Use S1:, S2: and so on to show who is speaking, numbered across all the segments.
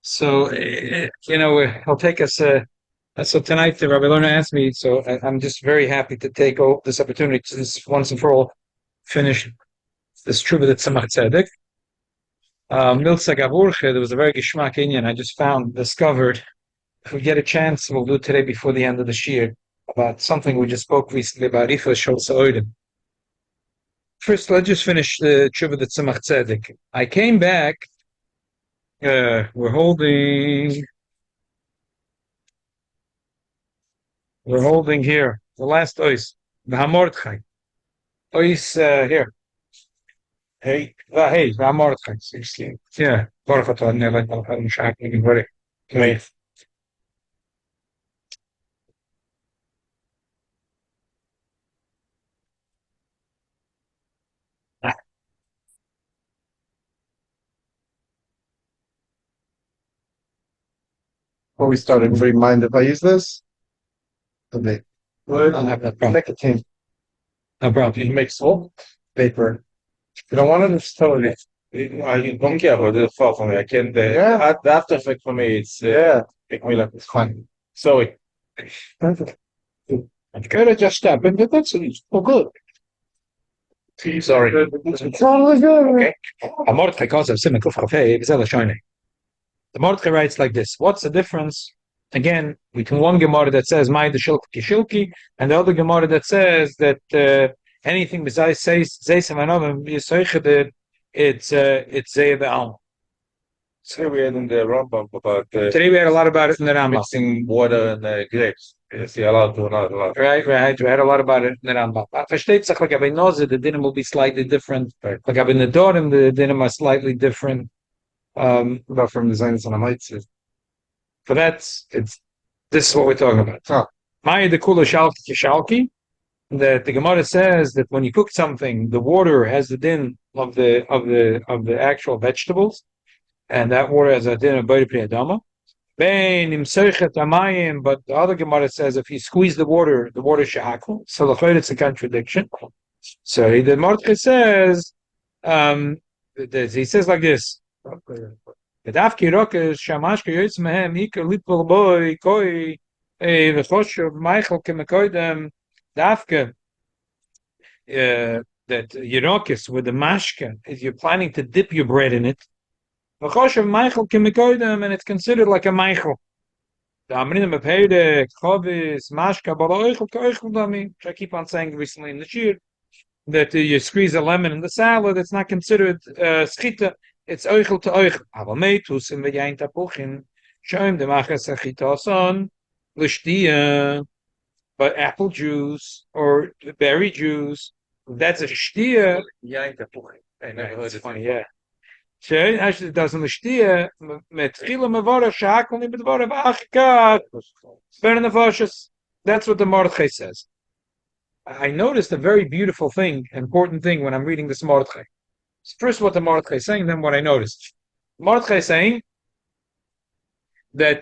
S1: So, he'll take us. So tonight, Rabbi Lerner asked me. So I'm just very happy to take this opportunity to just once and for all finish this Truva that Tzemach Tzedek. Milsa Gavurche, there was a very geschmack Indian I just discovered. If we get a chance, we'll do it today before the end of the Shir about something we just spoke recently about Ifa Shol Sa'odim. First, let's just finish the Truva that Tzemach Tzedek. I came back. We're holding here the last ois, the Hamordchai. Ois here. Hey, the Hamordchai. 16. Yeah. Baruch atah Adonai Eloheinu melech haolam she'achnu v'vorech. Amen.
S2: Before we start, anybody mind if I use this? Okay.
S1: I don't have that problem.
S2: Nicotine.
S1: No problem.
S2: You make salt, vapor. You don't want it, it's totally. I don't care about the fall for me. I can. The after effect for me, it's make me like it's fun. Sorry. Perfect. I could have just stabbed it, but that's good.
S1: Sorry.
S2: It's totally good.
S1: Okay. Hamordchai calls him Simon Kuf Chafei B'zel Hashoynei. The Mordechai writes like this: what's the difference, again, between one Gemara that says "Mai the Shilki Kishilki" and the other Gemara that says that anything besides Zeisem Anovim Yisoichad, it's Zeh Be'al.
S2: Today we had in the Rambam about
S1: Today we had a lot about it in the Rambam.
S2: Mixing water and grapes. Yes, you're allowed to a lot.
S1: Right. We had a lot about it in the Rambam. Versteht sich, like Abay Nozer, the dinim will be slightly different.
S2: Right.
S1: Like Abay Nedorim, the dinim are slightly different.
S2: But from the Zionist and Hamites.
S1: For that, this is what we're talking about. Maya the kula shalki kishalki, that the Gemara says that when you cook something, the water has the din of the actual vegetables, and that water has a din of b'yid pri adama. Bein im seichet amayim, but the other Gemara says if you squeeze the water shehakol. So it's a contradiction. So the Mordechai says, he says like this. Dafki rokas shamashka yoytz mehem ikar litpol boy koi v'choshev Michael kemekoidem dafka that yerokis with the mashka if you're planning to dip your bread in it v'choshev Michael kemekoidem and it's considered like a Michael. The amrinim apede chovis mashka baloichel koichel dami. Which I keep on saying recently in the shir that you squeeze a lemon in the salad. It's not considered schita. It's oichel to oichel. Aber meitus in v'yayin tapuchin shoym demachas achitason l'shtia. But apple juice or berry juice, that's a shtia.
S2: Yain tapuchin. I never heard
S1: It's
S2: it.
S1: funny, yeah. Shoyn actually doesn't l'shtia metchila mevorach shehakol ni b'dvorah v'achikach ber nefashos. That's what the Mordechai says. I noticed a very beautiful thing, important thing when I'm reading this Mordechai. First, what the Mordechai is saying, then what I noticed. Mordechai is saying that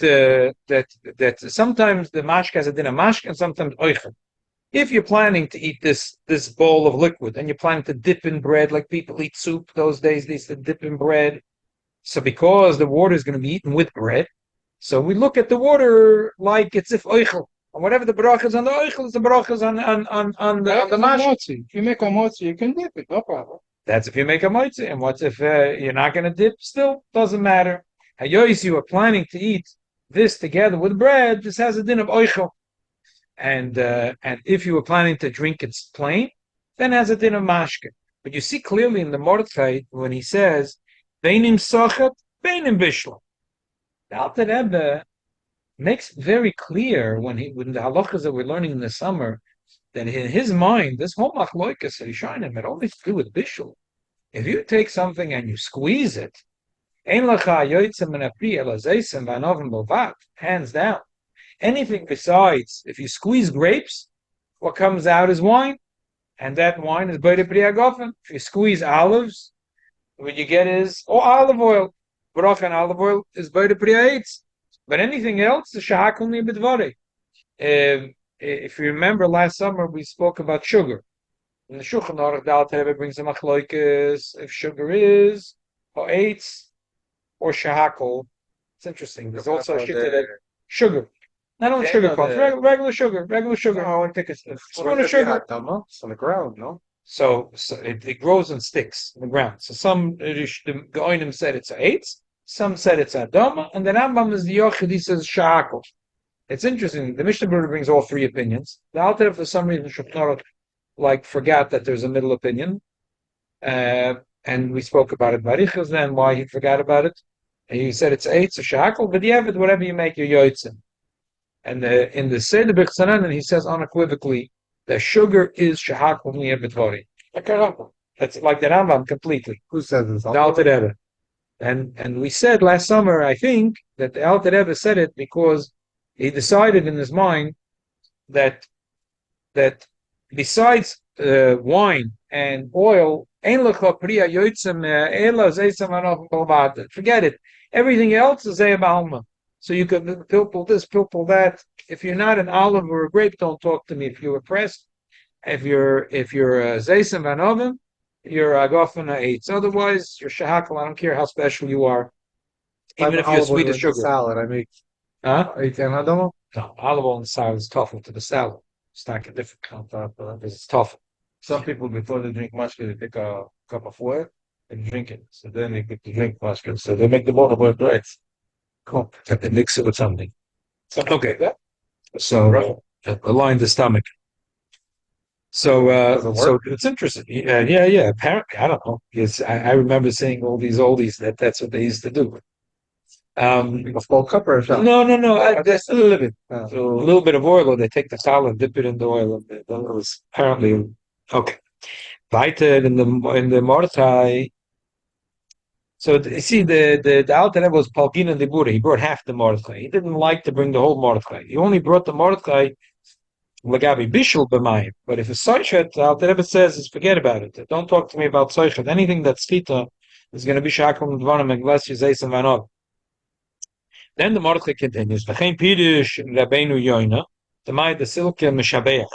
S1: sometimes the mashka has a din of mashka and sometimes oichel. If you're planning to eat this bowl of liquid and you're planning to dip in bread like people eat soup those days, they used to dip in bread. So because the water is going to be eaten with bread, so we look at the water like it's if oichel. And whatever the bracha is on the oichel is the bracha is on the mashka.
S2: If you make a motzi, you can dip it, no problem.
S1: That's if you make a moitzi. And what if you're not going to dip? Still doesn't matter. Hayois, you are planning to eat this together with bread. This has a din of oichel. And if you were planning to drink it plain, then it has a din of mashke. But you see clearly in the Mordechai when he says beinim sochet, beinim bishla. The Alter Rebbe makes it very clear when the halachas that we're learning in the summer, that in his mind, this whole machloikas that he's showing him had only to do with bishul. If you take something and you squeeze it, hands down. Anything besides, if you squeeze grapes, what comes out is wine, and that wine is b'yid pri agofen. If you squeeze olives, what you get is olive oil. Bracha and olive oil is b'yid pri eitz. But anything else, the shehakol ni b'dvorei. If you remember last summer, we spoke about sugar. In the Shulchan Aruch, the Alter Rebbe brings a machloikis if sugar is or eitz or shehakol. It's interesting. There's also a shit that sugar. Not only sugar cones, regular sugar.
S2: No, I think it's
S1: spoon of sugar.
S2: It's on the ground, no?
S1: So it grows and sticks in the ground. So some the Goinim said it's a eitz, some said it's a doma, and the Rambam is the Yochid, he says sha'akol. It's interesting. The Mishnah Berurah brings all three opinions. The Alter Rebbe, for some reason, forgot that there's a middle opinion. And we spoke about it Barichas then, why he forgot about it. And he said it's eitz or sha'akol, but yeah, but whatever you make, your yoitzim. And in the Seder B'Chsanan, he says unequivocally that sugar is shahakol niyeh b'tvari. That's like the Rambam completely.
S2: Who says this?
S1: The Alter Rebbe. And we said last summer, I think, that the Alter Rebbe said it because he decided in his mind that besides wine and oil, forget it. Everything else is a balma. So you can pilpul this, pilpul that. If you're not an olive or a grape, don't talk to me. If you're pressed, if you're zeisem van oven, you're agofen eitz. Otherwise, you're shahakal. I don't care how special you are, even if you're sweet as sugar.
S2: Salad, I make.
S1: No, olive oil and salad is tough to the salad. It's not a different concept because it's tough.
S2: Some people, before they drink mashke, they take a cup of water and drink it. So then they get to drink mashke. So they make the water boil right.
S1: Cool. Have to mix it with something. Okay. So align the stomach. So it's interesting. Yeah. Apparently, I don't know. Yes, I remember seeing all these oldies that's what they used to do.
S2: A full cup or something?
S1: No. Just a little bit. So a little bit of oil, or they take the salad, dip it in the oil. That was apparently okay. Weiter in the Mordechai. So you see, the Alter Rebbe was Palgin and Dibura. He brought half the Mordechai. He didn't like to bring the whole Mordechai. He only brought the Mordechai Lagabi Bishul B'mayim. But if it's Soichet, the Alter Rebbe says, forget about it. Don't talk to me about Soichet. Anything that's Skita is going to be Shakel Dvarim unless you say some Vanov. Then the Mordechai continues. V'chein Pirush Rabbeinu Yoina. The silk Meshabeach.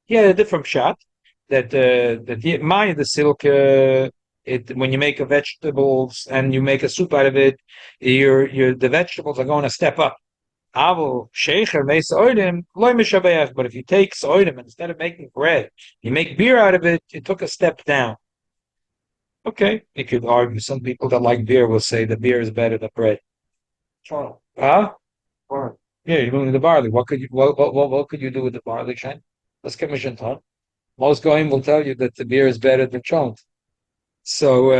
S1: He had a different shot that the silk. When you make a vegetables and you make a soup out of it, the vegetables are going to step up. But if you take soidim instead of making bread, you make beer out of it, it took a step down. Okay, you could argue. Some people that like beer will say the beer is better than bread. Yeah, you're doing the barley. What could you do with the barley, Shane? Let's commission time. Most goyim will tell you that the beer is better than chont. So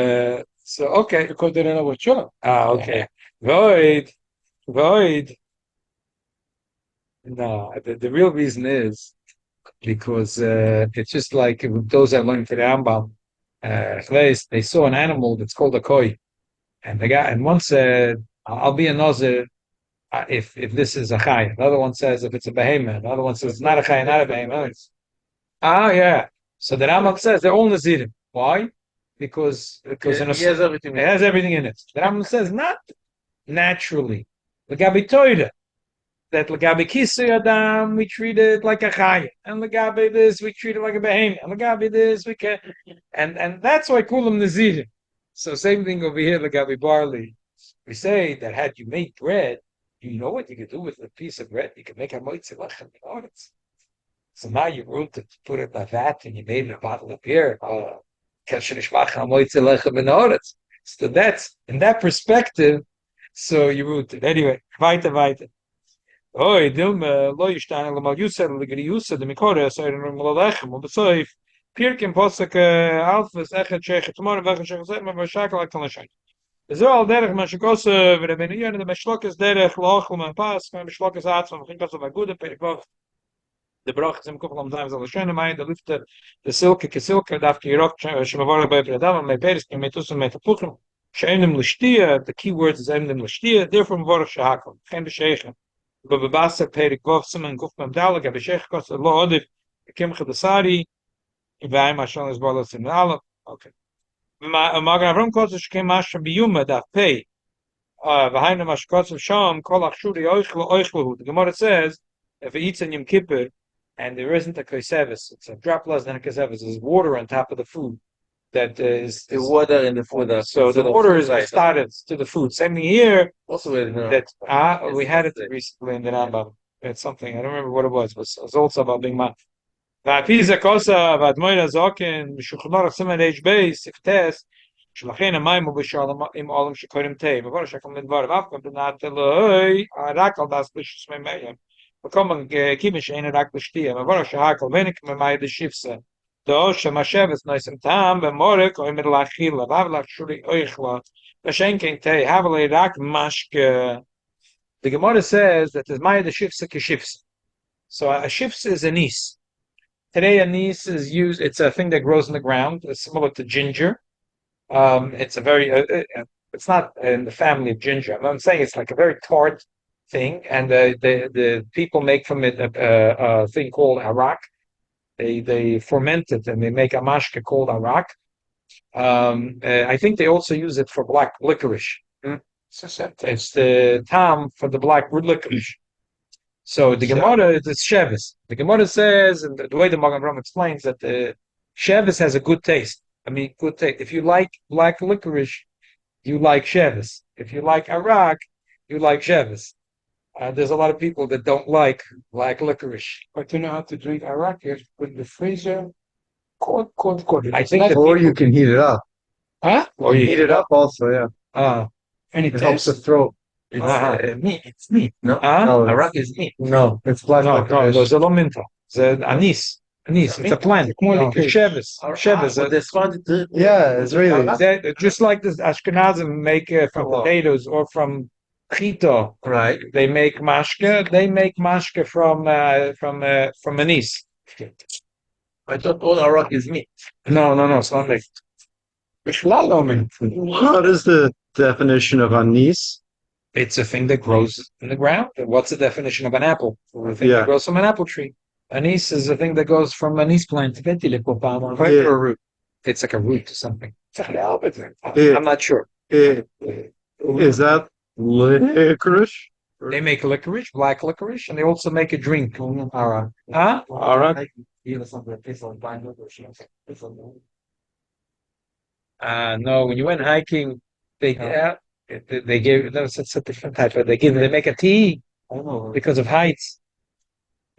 S1: okay,
S2: because they don't know what you're.
S1: Okay. Void. No, the real reason is because it's just like those that learned for the Rambam. They saw an animal that's called a koi, and one said, "I'll be a nazir if this is a chay." Another one says, "If it's a behemoth." Another one says, "It's not a chay, not a behemoth." Yeah. So the Rambam says they're all nazirim. Why? Because it has everything. It has everything in it. The Rambam says not naturally. L'gabi toida, that l'gabi kisei adam we treat it like a chayah, and l'gabi this we treat it like a behemoth, and l'gabi this we can, and that's why kulam nazirim. So same thing over here, l'gabi barley. We say that had you made bread, you know what you could do with a piece of bread. You can make a moitzi lechem. So now you root it, put it in a vat, and you made a bottle of beer. So that's in that perspective. So you root it anyway. Weiter. Oh, dum lo yishtan lo mal yusel lo gri yusel de mikore so in lo lechem und so if pirkim posek alfas echet shech tomorrow vach shech zeh ma shakel akon shayn. Zo al derch ma shkos ve ben yon de mashlok is derch lochl ma pas ma mashlok is atz ma khin kaso va gute perikov. The brach is im couple of times on the shene mind the lifter the silke darf ki rock shmavor bei predam ma peris ki metus ma tapuchim sheinem lishtia. The key words is endem lishtia. Therefore vorach shakel khin be shech. But Babasa Perik Govsum and Gufman Dalag, Abishech Kost, Lo Odif, Kim Khadasari, Ivaim Ashon is Bolas in Allah. Okay. Magan Avram Kost came Asham Biyuma that pay. Behind the Mashkos of Sham, Kolach Shuri Oichlu. The Gemara says, if it eats in Yom Kippur and there isn't a Kosevis, it's a drop less than a Kosevis, there's water on top of the food. that is
S2: The water in the food.
S1: so the water is started to the food. Same thing here.
S2: Also,
S1: That we had it recently in the Rambam. It's something I don't remember what it was, but it was also about being man. והפיזה כוסה והדמויר הזוקן משוכנור סימן אייש בייס ספטס שלכן המים הוא בשאר עם עולם שקוראים תה מבוא שקם לדבר ואף גם בנת אלוהי רק על דס פלישס ממהם וכל כיוון שאין רק לשתייה מבוא שהכל ונק ממאי דשיפסה דו שמשבס נויסם טעם במורק או עם להכילה ואף להכשורי אויכלה ושאין כן תה הבלי רק משקה. The Gemara says that the Maya Shifsa Kishifsa. So a shifsa is an is. Today, anise is used. It's a thing that grows in the ground. It's similar to ginger. It's a very. It's not in the family of ginger. I'm saying it's like a very tart thing, and the people make from it a thing called arak. They ferment it and they make a mashka called arak. I think they also use it for black licorice. It's the tam for the black licorice. So the Gemara is Shevis. The Gemara says, and the way the Magen Avraham explains that the Shevis has a good taste. I mean, good taste. If you like black licorice, you like Shevis. If you like arak, you like Shevis. There's a lot of people that don't like black licorice.
S3: But to know how to drink arak, you have to put in the freezer.
S1: I think
S4: or you can heat it up.
S1: Huh?
S4: Or you heat it up also, yeah.
S3: And
S4: It helps the throat.
S2: It's meat. It's meat. No,
S4: No,
S2: arak is meat.
S4: no, it's black
S1: No,
S4: licorice.
S1: the lominta. The anise. Anise. It's a plant.
S3: No.
S1: Shevis. Shevis.
S2: But this one,
S4: Yeah, it's really.
S1: Just like the Ashkenazim make from potatoes or from chito,
S2: right?
S1: they make mashke. They make mashke from anise.
S2: I thought all arak is meat.
S1: No. It's not like
S4: What is the definition of anise?
S1: it's a thing that grows in the ground. What's the definition of an apple? A thing that grows from an apple tree. Anise is a thing that goes from anise plant. Or a root. It's like a root to something. I'm not sure.
S4: Is that licorice?
S1: They make licorice, black licorice, and they also make a drink.
S4: Arak.
S1: Huh?
S4: Arak.
S1: No, when you went hiking, they gave that's a different type. But they make a tea because of heights.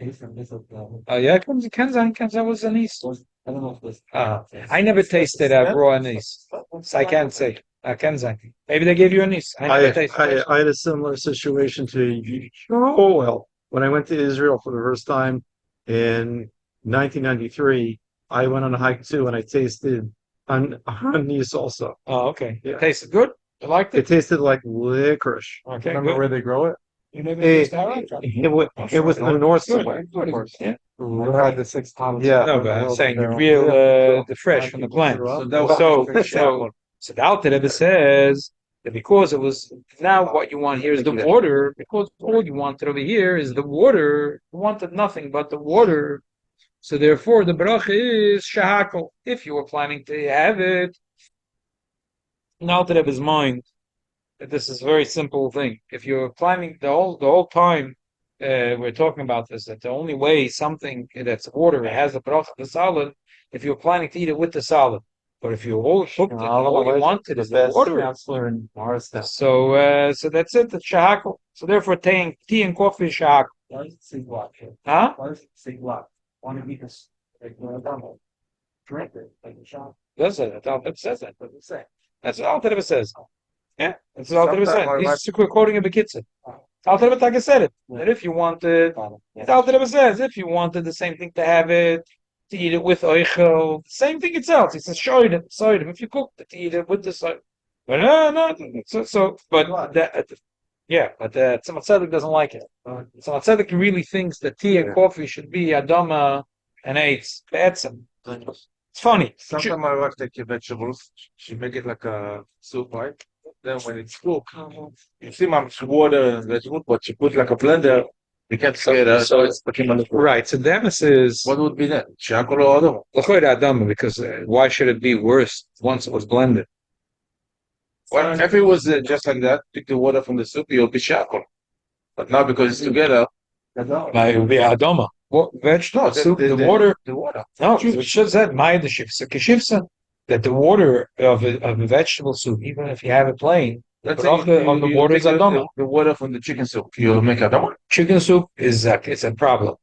S1: Oh yeah, Kanzan was anise. I never tasted raw anise, so I can't say. Kanzan. Maybe they gave you anise. I never tasted.
S4: I had a similar situation to well when I went to Israel for the first time in 1993. I went on a hike too, and I tasted anise also.
S1: Oh, okay.
S4: Yeah.
S1: It tasted good. You liked
S4: It
S1: it?
S4: tasted like licorice.
S1: Okay,
S3: Remember
S1: good.
S3: where they grow it?
S1: You never
S4: It,
S1: tasted arak?
S4: it was in the north somewhere.
S1: Yeah.
S3: Right, the 6 times.
S4: Yeah.
S1: No, but I'm saying the real, the fresh from the plant. So the Alter Rebbe says that because it was now what you want here is the water, because all you wanted over here is the water, you wanted nothing but the water. So therefore the bracha is shahakol. If you were planning to have it, in Alter Rebbe's mind, that this is a very simple thing. If you're planning the whole time we're talking about this, that the only way something that's water has the bracha, the salad, if you're planning to eat it with the salad. But if you all cooked it, all you wanted is the water. So that's it. It's shahakol. So therefore, tea and coffee is shahakol.
S3: Why does it say black?
S1: Huh?
S3: Why does it say black? Want to be this like drink it like a shot?
S1: Does it? Alter Rebbe says that. What does it say? That's what Alter Rebbe says. Yeah, that's what Alter Rebbe said. He's quoting a Bekitzer. Alter Rebbe Taka said it. That if you wanted, Alter Rebbe says, if you wanted the same thing to have it, to eat it with oichel, same thing itself. He says, shoydim. If you cook it, to eat it with the soy. But Tzemach Tzedek doesn't like it. Tzemach Tzedek really thinks that tea and coffee should be adama and eitz, be'etzem. It's funny.
S2: Sometimes my wife takes your vegetables. She make it like a soup, right? Then when it's cooked, you see my water and vegetables, but you put like a blender. You can't say that. So it's
S1: Right. So the emphasis
S2: what would be that? Shakol or other?
S1: L'choira adama, because why should it be worse once it was blended?
S2: Well, if it was just like that, pick the water from the soup, you'll be shakol. But now because it's together,
S1: It would be adama. What vegetable soup? The water.
S2: The water.
S1: No, it should have said ma'id shifsa kishifsa. that the water of a vegetable soup, even if you have it plain, the
S2: Let's say
S1: bracha on the water is
S2: take
S1: adama.
S2: the water from the chicken soup. You make adama.
S1: Chicken soup is it's a problem.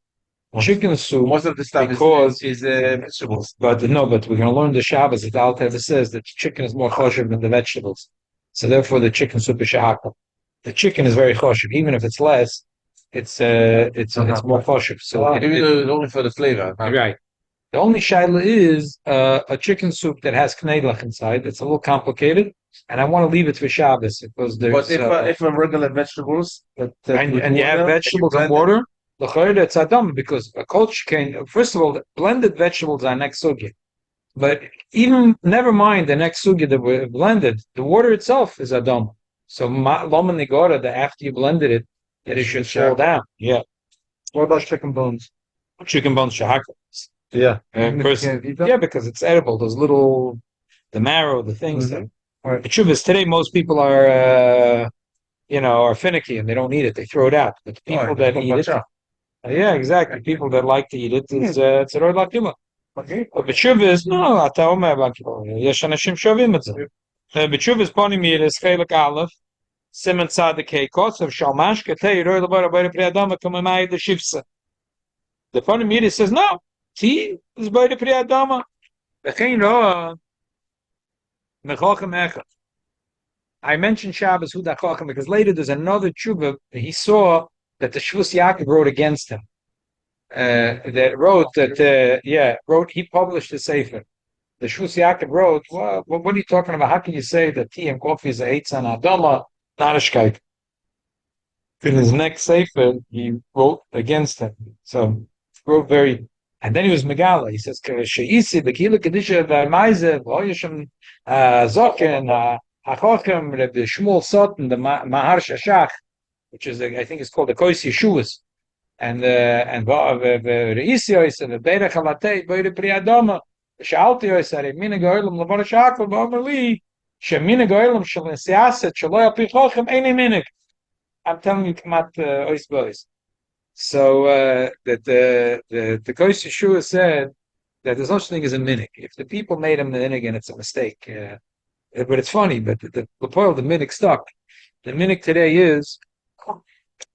S1: Chicken soup,
S2: Most of the stuff
S1: because
S2: is vegetables.
S1: but we're going to learn the Shabbos that the Alter says that chicken is more kosher than the vegetables. So therefore, the chicken soup is shahakal. The chicken is very kosher, even if it's less. It's more kosher. So
S2: It's only for the flavor.
S1: right. The only shaila is a chicken soup that has knedlach inside. It's a little complicated, and I want to leave it for Shabbos because there's.
S2: But if a regular vegetables,
S1: and you have vegetables and water, the chayda it's adam because a cold chicken. First of all, blended vegetables are next sugya, but even never mind the next sugya that were blended, the water itself is adam. So loma nigora, that after you blended it, that it should fall down. Yeah.
S4: What about chicken bones?
S1: Chicken bones shahakal.
S4: Yeah.
S1: Yeah, because it's edible. Those little, the marrow, the things.
S4: Mhm.
S1: That, the truth is, today most people are, are finicky and they don't eat it. They throw it out. But the people that eat it, yeah, exactly. People that like to eat it, it's a roy lakima. But b'tshuvas, no, ata omer lakima. Yesh anashim shovim et ze. B'tshuvas poni miris chelik aleph, siman tzadik kei kotzav shalmash katei roy lebar abayre pri adama kamamai de shivsa. The poni miris says no. Tea is by the Pri Adama. I mentioned Shabbos Hudachachim because later there's another tshuva. He saw that the Shvus Yaakov wrote against him. He published the Sefer. The Shvus Yaakov wrote, well, what are you talking about? How can you say that tea and coffee is a Eitz on Adama? Not a Shkeit. In his next Sefer, he wrote against him. So, wrote very. And then he was Megala. He says, "Sheisi the Kila Kedisha Maize Voyishim Zokin Hachochem the Shmuel Sotten the Mahar Shashach, which is I think it's called the Kois Yeshuas, and Reisi and the Beira Chalatei Beira Priadoma Shalti Oisare Mina Goylum Lavar Shakal Bamali Shemina Goylum Shalisiaset Shaloya Pichochem Any Minik." I'm telling you, Kamat Ois Boys. So that the Kois Yeshua said that there's no such thing as a minik. If the people made a minik and it's a mistake, but it's funny. But the point of the minik stuck. The minik today is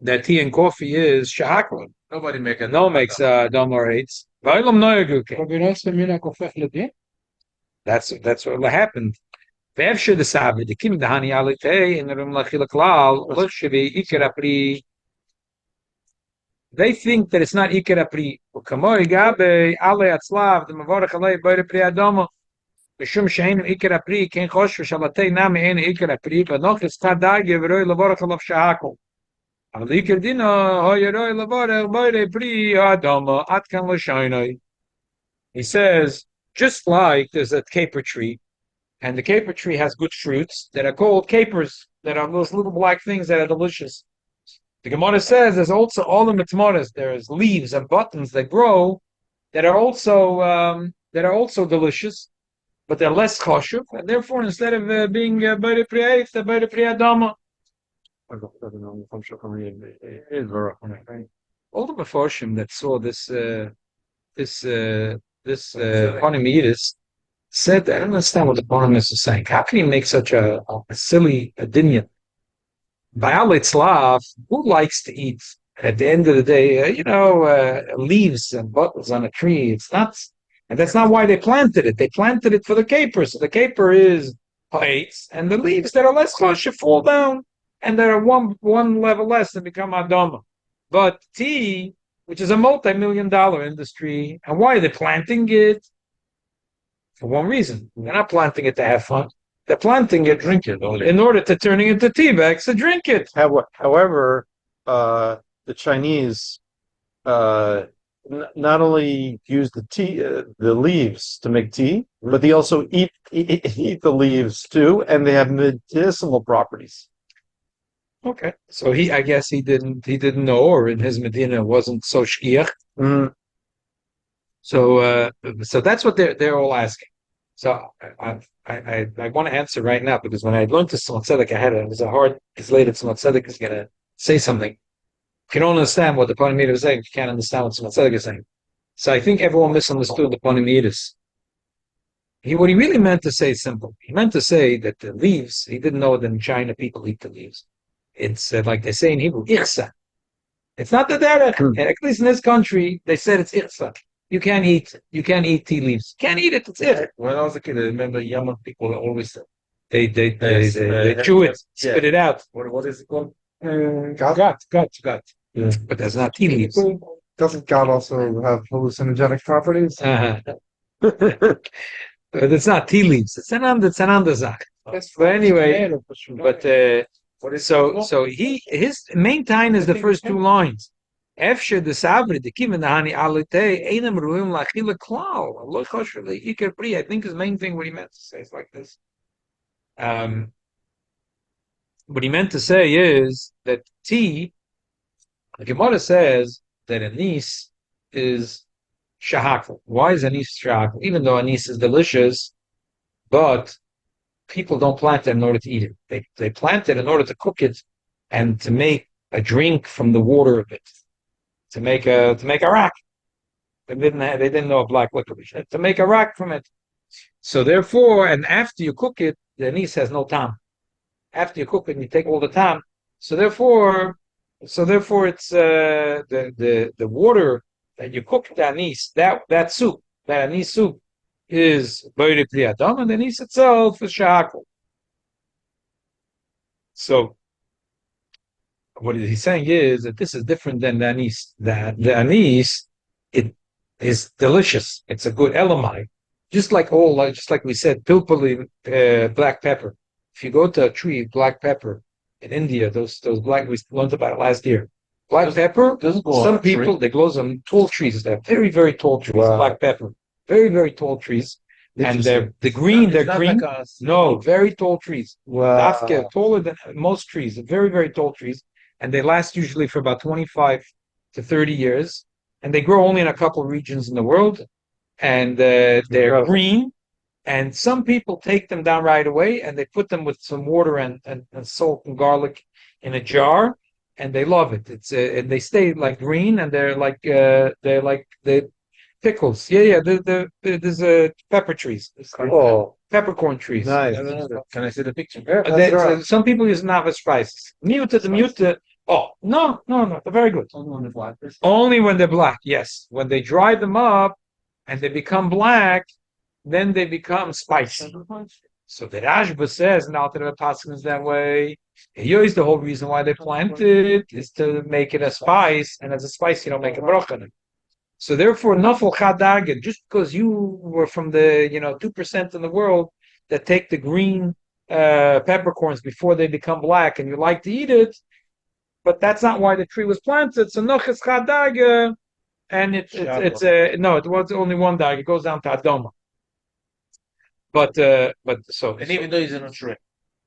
S1: that tea and coffee is shahaklan.
S2: Nobody makes
S1: dom or hates. That's what happened. ואפשר דסאבי, דקים דהני עליתי, אין רם לחיל הכלל, הולך שבי עיקר הפרי. They think that it's not Iker Apri. Kamoi Gabe, Ale Atzlav, the Mavorach Ale, Boire Pri Adamo, Bishum Shain, Iker Apri, Ken Chosh, Shalatei Nami, Ein Iker Apri, but noch is Tadage, Veroi Lavorach Alav Shahakol. Al Iker Dino, Hoyeroi Lavorach, Boire Pri Adamo, Atkan Lashainoi. He says, just like there's a caper tree, and the caper tree has good fruits that are called capers, that are those little black things that are delicious. The Gemara says there's also all the mitmoras. There's leaves and buttons that grow that are also delicious, but they're less kosher, and therefore instead of being b'yre pri'ayif, they're b'yre pri'adama. All the Mefarshim that saw this Panimides said, I don't understand what the Panimides is saying. How can he make such a silly adinyan? By Alitzlav, who likes to eat at the end of the day, leaves and buttons on a tree? It's not, and that's not why they planted it. They planted it for the caper. So the caper is plates, and the leaves that are less kosher fall down, and that are one level less and become adama. But tea, which is a multi-million-dollar industry, and why are they planting it? For one reason. They're not planting it to have fun. They're planting it, drink it, in order to turning it into tea bags to drink it.
S4: However, the Chinese not only use the leaves to make tea, but they also eat the leaves too, and they have medicinal properties.
S1: Okay, so I guess he didn't know, or in his Medina wasn't so shkiach.
S4: Mm.
S1: So that's what they're all asking. So I want to answer right now, because when I learned this Tzemach Tzedek, it was a hard, because later Tzemach Tzedek is going to say something. If you don't understand what the Panimidas is saying, you can't understand what Tzemach Tzedek is saying. So I think everyone misunderstood the Panimidas. what he really meant to say is simple. He meant to say that the leaves, he didn't know that in China people eat the leaves. It's like they say in Hebrew, irsa. It's not the derech. At least in this country, they said it's irsa. You can't eat tea leaves. Can't eat it. It's it.
S2: When I was a kid, I remember Yemen people always said,
S1: They chew it, spit it out.
S2: what is it called?
S1: Gut.
S4: Yeah.
S1: But that's not tea leaves.
S4: Doesn't God also have hallucinogenic properties?
S1: But it's not tea leaves. It's an andazak. But anyway, but so his main time is the first two lines. Efshe the sabri the kiven the hani alite einem ruim lachile klal. Lo choshev leikir pri. I think his main thing what he meant to say is like this. What he meant to say is that tea. The Gemara says that anise is shahakal. Why is anise shahakal? Even though anise is delicious, but people don't plant it in order to eat it. They plant it in order to cook it and to make a drink from the water of it. To make a rack. They didn't know a black licorice. To make a rack from it. So therefore, and after you cook it, the anise has no time. After you cook it, and you take all the time. So therefore, it's the water that you cook the anise, that anise soup is boire pri adam, and the anise itself is shahakal. So what he's saying is that this is different than the anise. That the anise, it is delicious. It's a good elamai. Just like we said, pilpuli, black pepper. If you go to a tree, black pepper in India, those black, we learned about it last year. Black pepper, some people, they grow on tall trees. They're very, very tall trees, black pepper. Very, very tall trees. And they're green. No, very tall trees.
S4: Wow.
S1: Taller than most trees. Very, very tall trees. And they last usually for about 25 to 30 years. And they grow only in a couple of regions in the world. And they're green. And some people take them down right away and they put them with some water and salt and garlic in a jar. And they love it. It's and they stay like green, and they're like the pickles. There's pepper trees. Peppercorn trees.
S4: Nice.
S2: Can I see the picture?
S1: Some people use navel spices. Mute. Oh no, they're very good. Only when they're black. Yes, when they dry them up and they become black, then they become spicy. So the Rashba says, and Alter Paskin that way. Here is the whole reason why they plant it is to make it a spice, and as a spice, you don't make a brocha. So therefore, nafal chadagen, just because you were from the 2% in the world that take the green peppercorns before they become black, and you like to eat it, but that's not why the tree was planted. So noches chadagen, and it was only one dag. It goes down to Adoma. But
S2: Even though he's in a tree,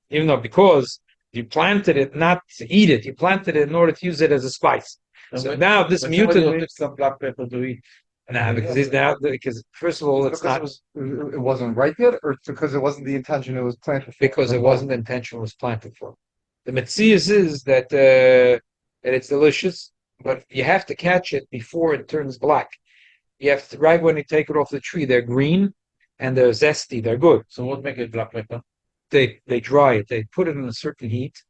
S1: even though because you planted it not to eat it, you planted it in order to use it as a spice. So now this mutant
S2: some black pepper to eat.
S1: because first of all it's not
S4: It wasn't ripe yet, or because it wasn't the intention it was planted for?
S1: because it wasn't the intention it was planted for. The metzias is that it's delicious, but you have to catch it before it turns black. You have to, right when you take it off the tree, they're green and they're zesty, they're good.
S2: So what make it black pepper?
S1: They dry it, they put it in a certain heat,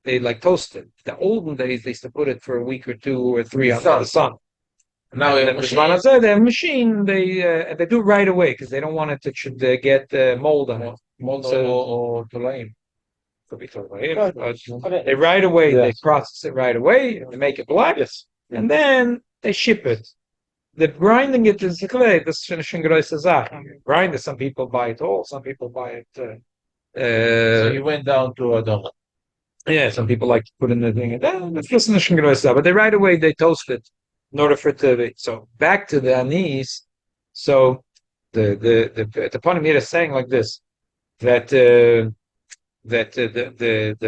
S1: they like toast it. The olden days they used to put it for a week or 2 or 3 out in the sun.
S2: Now
S1: they have a machine. They do it right away because they don't want it to get mold on it.
S2: Mold
S1: So-
S2: or tolaim.
S1: Could be totally, but they right away they process it right away. They make it black, and then they ship it. The grinding it is clay. This grind it. Some people buy it whole. Some people buy it.
S2: So you went down to Adoma.
S1: Yeah, some people like to put in the thing. But they right away they toast it in order for it to be. So back to the anise. So the Panamir is saying like this that the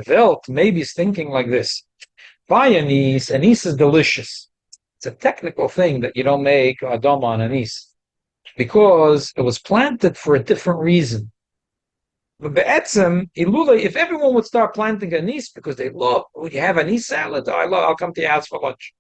S1: Welt maybe is thinking like this. Buy anise is delicious. It's a technical thing that you don't make Adoma on anise because it was planted for a different reason. But be'etzem, if everyone would start planting anise because they love, you have anise salad? I'll come to your house for lunch.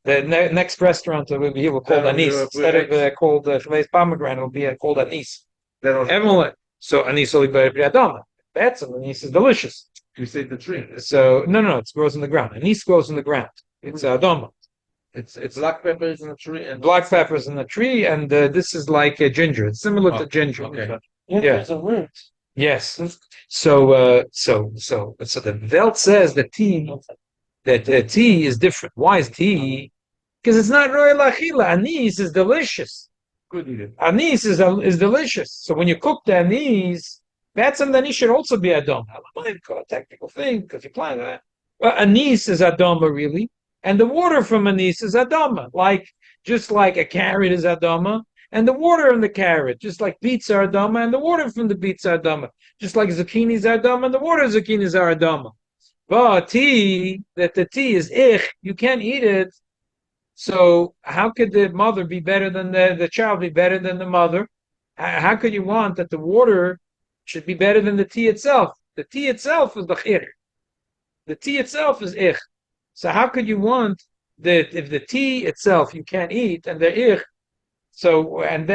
S1: The next restaurant will be here called anise. Instead of called pomegranate, it'll be called anise. Emily. So anis only by Adama. That's anis is delicious.
S2: You say the tree.
S1: So no, it grows in the ground. Anis grows in the ground. It's Adama. It's
S2: Black pepper is in the tree and
S1: black peppers in the tree, and this is like ginger. It's similar to ginger.
S2: Okay.
S1: Yeah.
S3: There's a root.
S1: Yes. So the Welt says that tea is different. Why is tea? Because it's not royal achila. Anise is delicious.
S2: Good eat it.
S1: Anise is delicious. So when you cook the anise, that's and the anise should also be adoma. A technical thing because you plan that. Well, anise is adoma really, and the water from anise is adoma. Just like a carrot is adoma, and the water in the carrot, just like beets are adoma, and the water from the beets are adoma. Just like zucchinis are adoma, and the water of zucchinis are adoma. But the tea is ich. You can't eat it. So how could the mother be better than the child be better than the mother? How could you want that the water should be better than the tea itself? The tea itself is the chir. The tea itself is ich. So how could you want that if the tea itself you can't eat and the ich? So and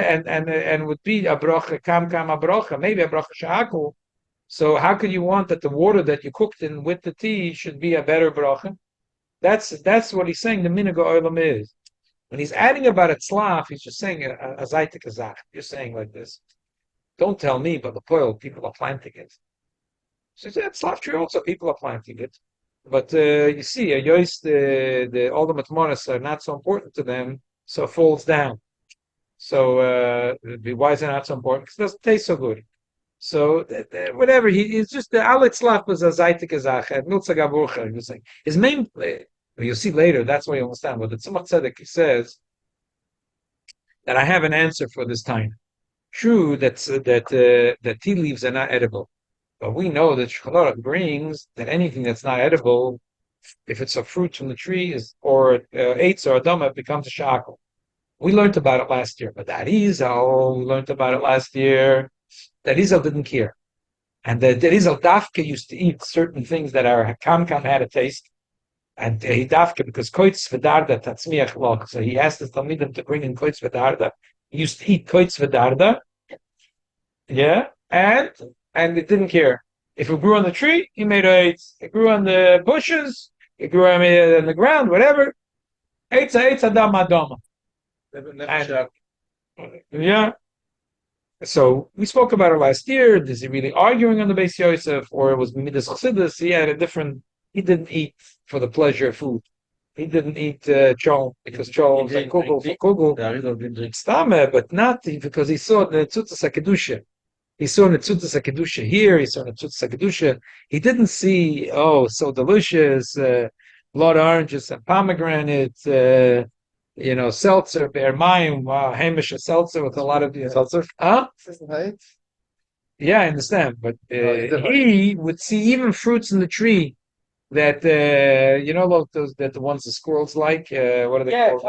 S1: would be a bracha kam a bracha, maybe a bracha sha'akul. So how could you want that the water that you cooked in with the tea should be a better bracha? That's what he's saying. The minhag olam is when he's adding about etzlaf, he's just saying a zaytik azach. You're saying like this. Don't tell me, but the poil people are planting it. So etzlaf tree also people are planting it, but you see, all the matmonas are not so important to them, so it falls down. So why is it not so important? Because it doesn't taste so good. So whatever he's just the alitzlaf was a zaytik azach and milza gaburcha. He was saying his main. You'll see later. That's why you understand. But the Tzemach Tzedek says that I have an answer for this time. True that tea leaves are not edible, but we know that Shulchan brings that anything that's not edible, if it's a fruit from the tree, or eitz or adama, it becomes a shackle. We learned about it last year, but that Arizal, we learned about it last year. That Arizal didn't care, and the Arizal Dafka used to eat certain things that are kam had a taste. And he dafke because koitz v'darda tatzmiach loch. So he asked his talmidim to bring in koitz v'darda. He used to eat koitz v'darda, yeah, and it didn't care if it grew on the tree. He made eitz. It grew on the bushes. It grew on the ground. Whatever. Eitz adam adama. Yeah. So we spoke about it last year. Is he really arguing on the Beis Yosef, or it was midas chassidus? He had a different. He didn't eat for the pleasure of food. He didn't eat chol because chol is like kugel. Stame, but not because he saw the Tzutzas HaKedusha. He saw the Tzutzas HaKedusha here. He saw the Tzutzas HaKedusha. He didn't see, so delicious, blood oranges and pomegranate, seltzer, bear mayim, Hamish seltzer with a lot of seltzer. Huh? Yeah, I understand. But he would see even fruits in the tree. That the ones the squirrels like. What are they called?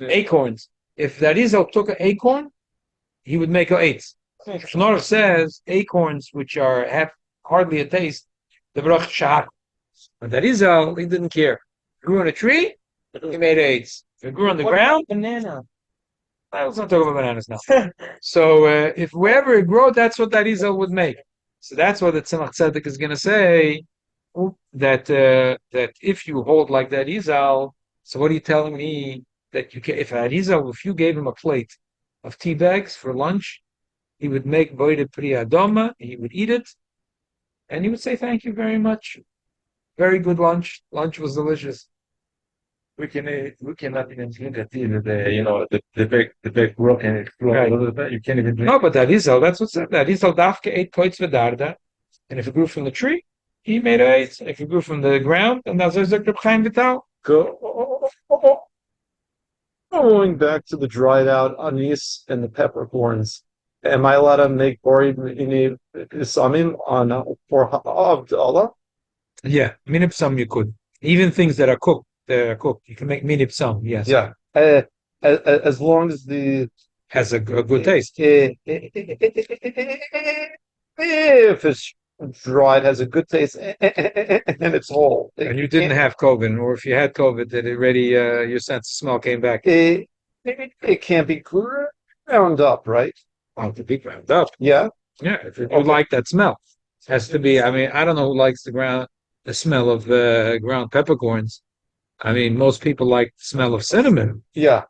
S1: Acorns. If that is took an acorn, he would make a eitz. Shnorov says acorns which have hardly a taste. The brach shach. But that is he didn't care. Grew on a tree, he made eitz. If it grew on the ground,
S3: banana.
S1: I was not talking about bananas now. So if wherever it grew, that's what that Izal would make. So that's what the Tzemach Tzedek is going to say. That if you hold like that Izal, so what are you telling me that you can? If Izal, if you gave him a plate of tea bags for lunch, he would make boide pri adoma, he would eat it, and he would say thank you very much, very good lunch. Lunch was delicious.
S2: We cannot even drink the tea. The big brook and it grew a little bit. You can't even drink.
S1: No, but that Izal, that's what said. That Izal dafke ate koitz v'darda, and if it grew from the tree. He made it. If it grew from the ground, and that's Reb Chaim Vital.
S4: Going back to the dried out anise and the peppercorns, am I allowed to make borid samim on for Havdalah?
S1: Yeah, minipsam you could. Even things that are cooked, you can make minipsam. Yes.
S4: Yeah, as long as the
S1: has a good taste.
S4: If it's dried, has a good taste, and it's whole.
S1: And you didn't have COVID, or if you had COVID, that already your sense of smell came back.
S4: It can't be ground up, right?
S1: Well, to be ground up.
S4: Yeah.
S1: Yeah, if you like that smell. It has to be, I mean, I don't know who likes the smell of ground peppercorns. I mean, most people like the smell of cinnamon.
S4: Yeah.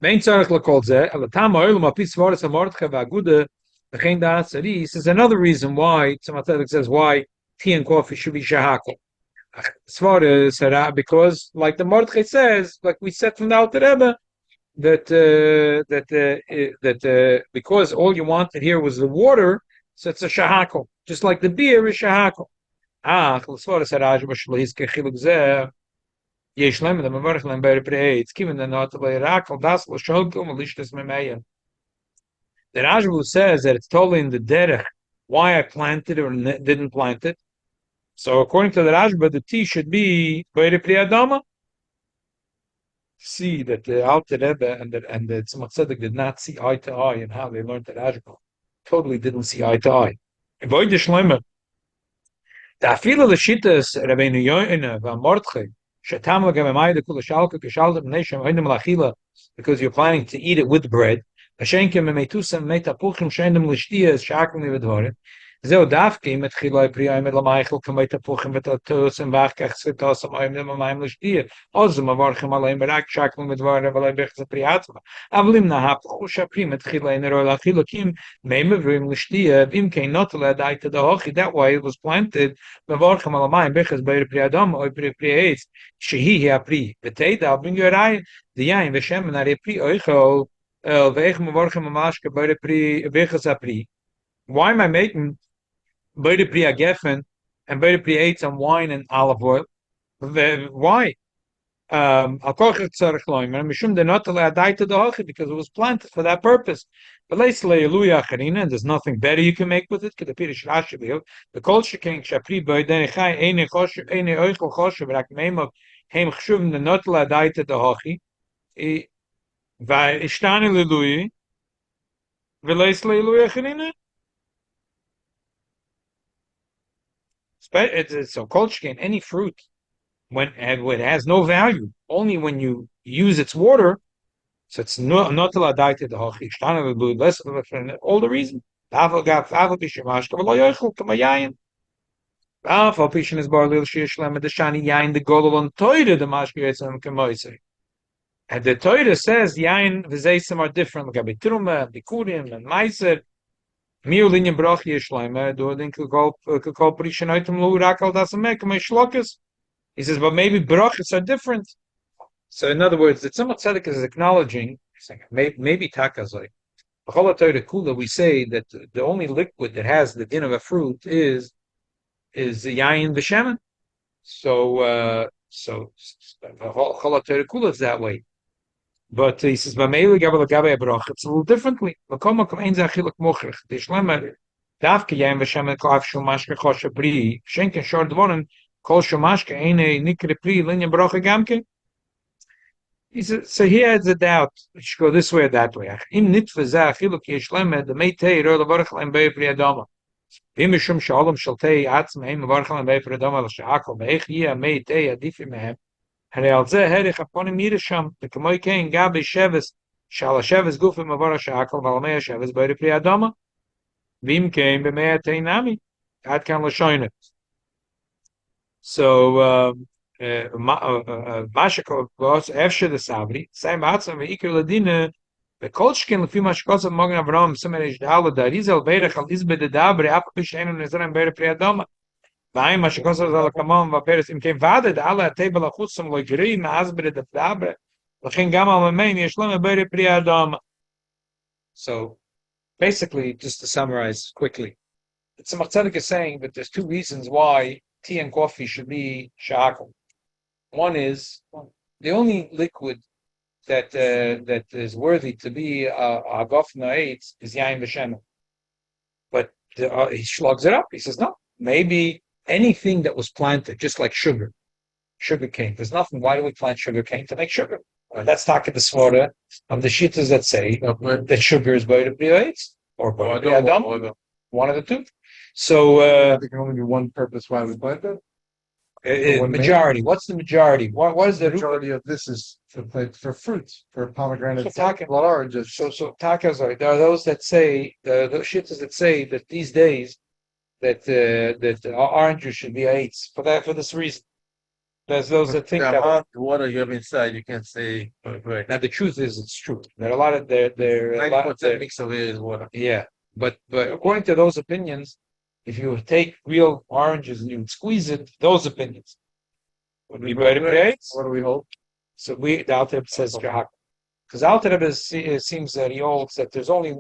S1: Main tzarich l'kol zeh, el tam ha'olam al pi svaras ha'mordechai v'aguda, v'chein da'at tzari. This is another reason why, Tzemach says why tea and coffee should be shahakol. Svaras, because like the Mordechai says, like we said from the Alter Rebbe, that because all you wanted here was the water, so it's a shahakol. Just like the beer is shahakol. Svaras haraj b'shlo hizke chiluk zeh, it's given the not to Irakal das l'sholkum malishtas memeya. The Rajbu says that it's totally in the derech why I planted or didn't plant it. So according to the Rajbu, the tea should be Beire Priyadama. See that the Alter Rebbe and the Tzemach Tzedek did not see eye to eye in how they learned the Rajbu. Totally didn't see eye to eye. Avoid the shleimer. The afila l'shitas Rabbeinu Yoina v'Mordechai. Because you're planning to eat it with bread. זהו דווקא אם התחילו הפריאה עם למייכל כמי תפוחים ותתוסם ואח כך סתוסם או עם למים לשתייה אז מברכים עליהם רק שקלים ודבר אבל ביחס הפריאה עצמה אבל אם נהפכו שהפרים התחילה אין רואי לחילוקים מי מברים לשתייה ואם כן נוטה לידאי תדהוכי that way it was planted מברכים על המים ביחס ביר פריאה אדם או פריאה עץ שהיא הפרי ותדע בן יוראי דיין ושמן הרי פרי אויכל ואיך מברכים ממש כביר פרי ביחס הפרי why am I making Beide Priya Geffen and Beide Priya ate some wine and olive oil? Why? Because it was planted for that purpose. But and there's nothing better you can make with it. The culture king Shapri Boydenichai Ene Choshev Ene Oichel Choshev Rakmeim of Heim Chshuvim the not Ladaita the Hochi. Ishtani Liluyi Veles Leiluya Chanina. So kolchkin, any fruit, when it has no value, only when you use its water, so it's not ladaita the hochi. Less for all the reason. And the Torah says yain v'zeisim are different. Like truma, bikurim, and meiser. He says, but maybe brachas are different. So, in other words, the Tzemach Tzedek is acknowledging, maybe takazoi. We say that the only liquid that has the din of a fruit is the yayin b'shemen. So Chol Kula is that way. But he says, it's a little differently. He says, so he has a doubt. It should go this way or that way. הרי על זה הריך הפונים מירה שם, וכמוי כן גבי שבס, שעל השבס גוף ומבור השעקל, ועל מי השבס בירי פרי אדומה, ואם כן במי התאינמי, עד כאן לשוינת. So, מה שקורה, אפשר לסברי, סיים בעצם ועיקר לדינה, וכל שכן לפי מה שכוסף מוגן אברהם, סמר יש דהלה דריזה על בירך על איזבד דברי, אף פי שאינו נזרם בירי פרי אדומה, Nein, was kostet das Kamon va Peres im kein Vade, da alle Table Chutzum lo gri, na asbre de Dabre. Lachin gamal mein yeshlem beire pri Adam. So basically, just to summarize quickly, the Tzemach Tzedek is saying that there's two reasons why tea and coffee should be shahakol. One is the only liquid that is worthy to be a gofna eitz is yain v'shemen. But he slugs it up. He says no, maybe anything that was planted, just like sugar cane. There's nothing. Why do we plant sugar cane? To make sugar. That's talking the svara of the shittas that say that sugar is by the priyates or by the adam. One of the two. So
S4: there can only be one purpose why we plant it.
S1: Majority. What's the majority? What is
S4: The
S1: the
S4: majority of this is for fruits, for pomegranates,
S1: So talking-
S4: blood oranges.
S1: So takas there are those that say those shittas that say that these days that oranges should be eights for this reason. There's those that think
S2: the
S1: that.
S2: amount of water you have inside, you can say, right.
S1: Now the truth is, it's true. There are a lot of there a lot
S2: 90% mix of it is water.
S1: yeah, but according to those opinions, if you would take real oranges and you would squeeze it, those opinions would be better grades.
S4: What do we hold?
S1: So the Alter Rebbe says Shahak. Because Alter Rebbe it seems that he holds that there's only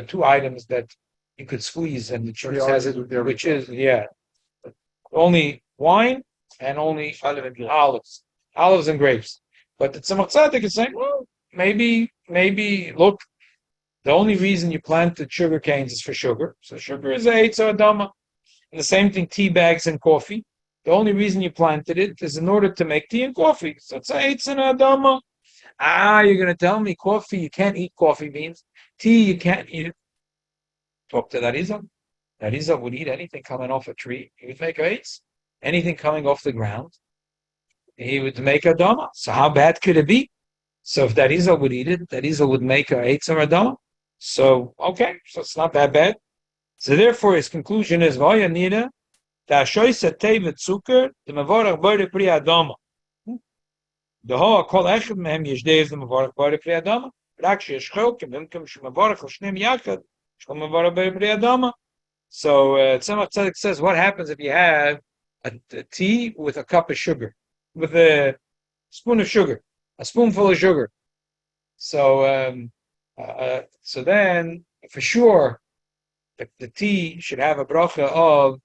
S1: two items that you could squeeze, and the church has it, which is only wine and only olives and grapes. But the Tzemach Tzedek is saying, well, maybe look, the only reason you planted sugar canes is for sugar. So sugar is a Eitz Adama. And the same thing, tea bags and coffee. The only reason you planted it is in order to make tea and coffee. So it's a Eitz Adama. You're going to tell me coffee, you can't eat coffee beans. Tea, you can't eat it. Talk to Darizal. Darizal would eat anything coming off a tree. He would make eitz. Anything coming off the ground, he would make a dama. So how bad could it be? So if Darizal would eat it, Darizal would make a eitz or a dama. So, okay, so it's not that bad. So therefore, his conclusion is, Vaya nida, da shoysa tevet zucker, the mavorach boire pri adama. The whole kol echad mehem yishdeiz the mavorach boire pri adama. Rak sheyeshchel, kemimkem shemavorach al shneim yachad, shchel mavorach boire pri adama. So Tzemach Tzedek says, what happens if you have a tea with a cup of sugar, with a spoon of sugar, a spoonful of sugar? So so then, for sure, the tea should have a bracha of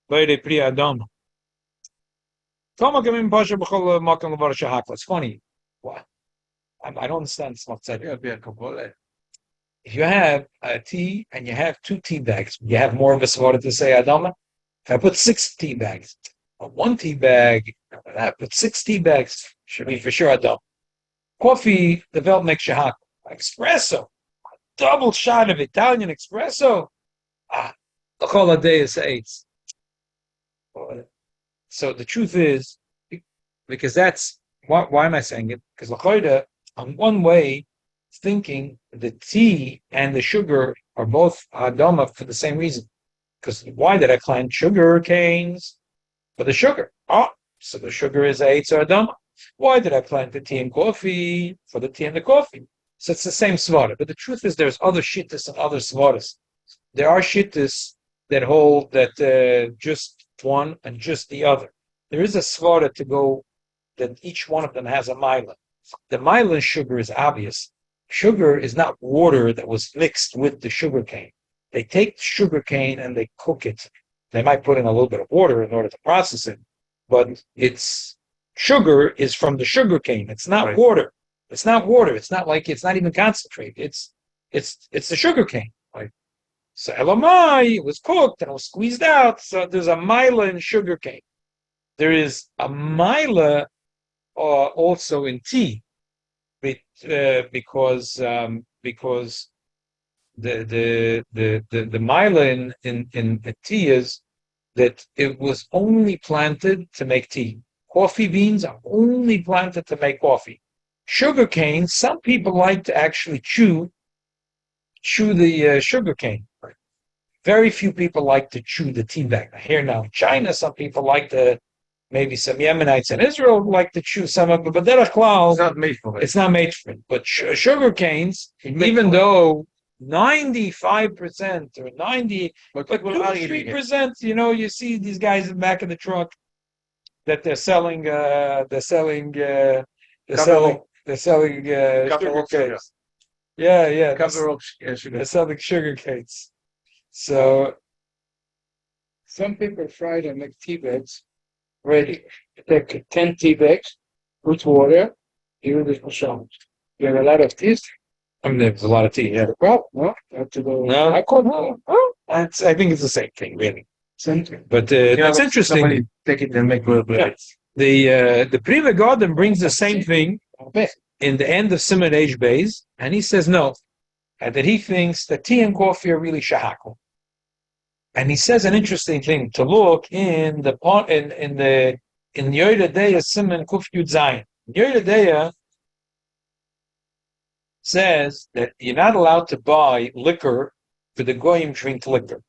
S1: Beire Pri Adam. It's funny. What? I don't understand Tzemach Tzedek. If you have a tea and you have 2 tea bags, you have more of a svara to say Adama. If I put 6 tea bags, or 1 tea bag, I put 6 tea bags, should be for sure Adama. Coffee, the Welt makes shahak. Espresso, a double shot of Italian espresso. The whole day is 8. So the truth is, because that's, why am I saying it? Because L'choida, on one way, thinking the tea and the sugar are both Adama for the same reason. Because why did I plant sugar canes? For the sugar. So the sugar is Eitz or Adama. Why did I plant the tea and coffee? For the tea and the coffee. So it's the same svara. But the truth is there's other shittas and other svaras. There are shittas that hold that just one and just the other. There is a svara to go that each one of them has a mila. The mila sugar is obvious. Sugar is not water that was mixed with the sugar cane. They take sugar cane and they cook it. They might put in a little bit of water in order to process it, but sugar is from the sugar cane. It's not water. It's not water. It's not even concentrate. It's the sugar cane. Right? So elamai, it was cooked and it was squeezed out. So there's a mila in sugar cane. There is a mila also in tea. Because the mila in tea is that it was only planted to make tea. Coffee beans are only planted to make coffee. Sugar cane, some people like to actually chew the sugar cane. Very few people like to chew the tea bag. Here now in China, some people like to. Maybe some Yemenites in Israel like to chew some of it, but it's not made for it. It's not made for it. But sugar canes, even though 95% or 93%, you see these guys in the back of the truck that they're selling sugar canes. Yeah. They're selling sugar canes. So some people try to make tea bags. Ready. Take 10 tea bags, put water, even this machine. You have a lot of tea. There's a lot of tea, yeah. Well, no. I think it's the same thing, really. Same thing. But that's interesting.
S2: Take it and make good breads.
S1: The Priva Garden brings the same thing in the end of Simon H. Bays, and he says no. And that he thinks that tea and coffee are really shahakal. And he says an interesting thing to look in the Yoda Deya Simon Kuf Yud Zayin. Yoda Deya says that you're not allowed to buy liquor for the goyim drink liquor.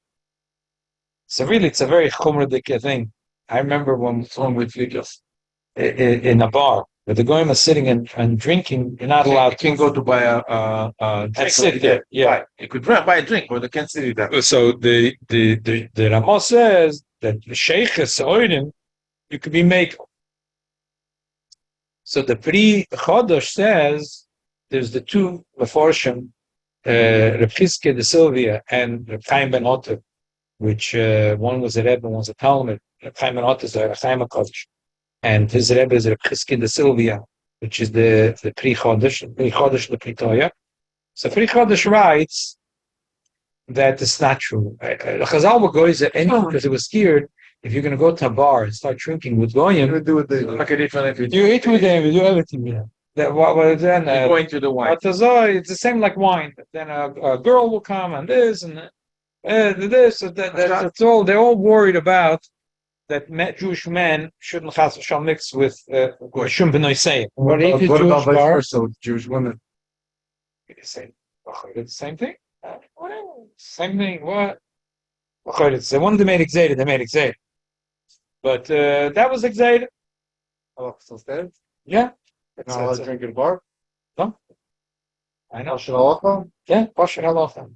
S1: So really, it's a very chumradik thing. I remember when someone with you just in a bar where the goyim are sitting and drinking, you're not allowed.
S2: You can go to buy a drink
S1: and sit there. Yeah,
S2: right. You could buy a drink, but you can't sit there.
S1: So the Ramah says that the sheiches oidim you could be make. So the Pri Chodesh says there's the two Meforshim, Reb Chizkiah de Sylvia and Reb Chaim ben Otter, which one was a Rebbe, one was a Talmud. Reb Chaim ben Otter is a Chaim HaKodesh, and his Rebbe is Reb Chizkiah de Sylvia, which is the Pri Chodesh, the Pri Toya. So Pri Chodesh writes that it's not true. Chazal would go because he was scared. If you're going to go to a bar and start drinking with goyim, you
S2: do it. Like a different.
S1: eat with them, you do everything. Yeah. Then
S2: going to the wine.
S1: It's the same like wine. Then a girl will come and this and this. That's all. They're all worried about that Jewish men shouldn't shall mix with shum b'noisei.
S4: What
S1: if
S4: about
S1: Jewish
S4: vice
S1: bar?
S4: versa with Jewish women?
S1: It's the same thing. Same thing. What? It's the one they made excited. They made excited. But that was excited.
S4: Oh, so instead?
S1: Yeah.
S4: Not allowed to drink at a bar?
S1: No. I know.
S4: Should halacha?
S1: Yeah, Pashat halacha.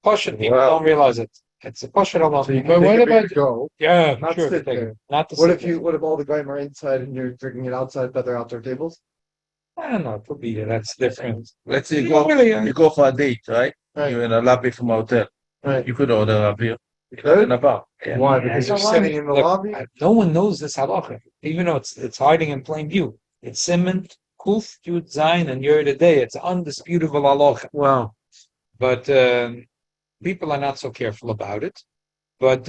S1: Pashat, people
S2: Wow.
S1: don't realize it. It's a Pashat halacha.
S4: So you can
S1: But
S4: take
S1: what
S4: a beer
S1: about
S4: to go.
S1: yeah,
S4: Not
S1: sure,
S4: sit
S1: take
S4: there.
S1: it. Not to
S4: What
S1: sit
S4: if all the guys are inside and you're drinking it outside, but they're outdoor tables?
S1: there. I don't know. It could be that's different.
S2: Let's say
S1: You
S2: you go for a date, right?
S4: Right.
S2: You're in a lobby from a hotel.
S4: Right.
S2: You could order a beer.
S4: You could?
S2: In a bar.
S1: Yeah.
S4: Why? Because
S1: Yeah.
S4: you're sitting in the
S1: Look,
S4: lobby?
S1: No one knows this halacha, even though it's hiding in plain view. It's Simon, Kuf, Yud, Zayin, and Yer Day. It's undisputable halacha.
S4: Wow.
S1: But people are not so careful about it. But